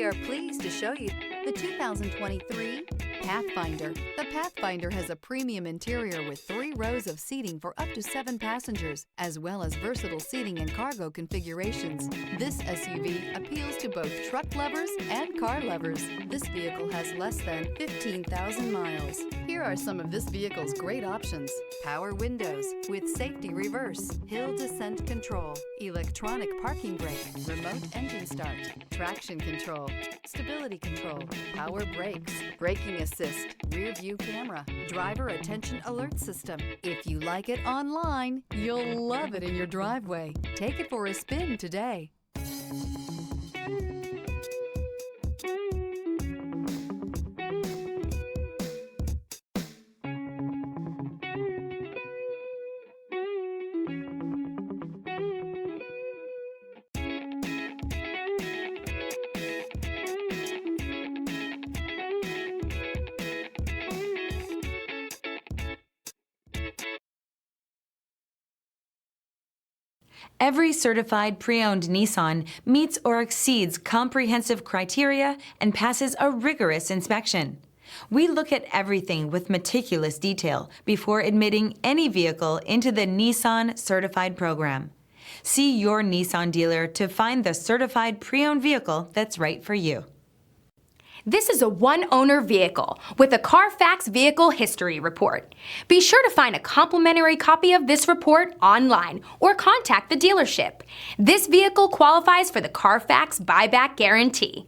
We are pleased to show you the 2023 Pathfinder. The Pathfinder has a premium interior with 3 rows of seating for up to 7 passengers, as well as versatile seating and cargo configurations. This SUV appeals to both truck lovers and car lovers. This vehicle has less than 15,000 miles. Here are some of this vehicle's great options: power windows with safety reverse, hill descent control, electronic parking brake, remote engine start, traction control, stability control, power brakes, braking assist, rear view camera, driver attention alert system. If you like it online, you'll love it in your driveway. Take it for a spin today. Every certified pre-owned Nissan meets or exceeds comprehensive criteria and passes a rigorous inspection. We look at everything with meticulous detail before admitting any vehicle into the Nissan Certified program. See your Nissan dealer to find the certified pre-owned vehicle that's right for you. This is a one-owner vehicle with a Carfax Vehicle History Report. Be sure to find a complimentary copy of this report online or contact the dealership. This vehicle qualifies for the Carfax Buyback Guarantee.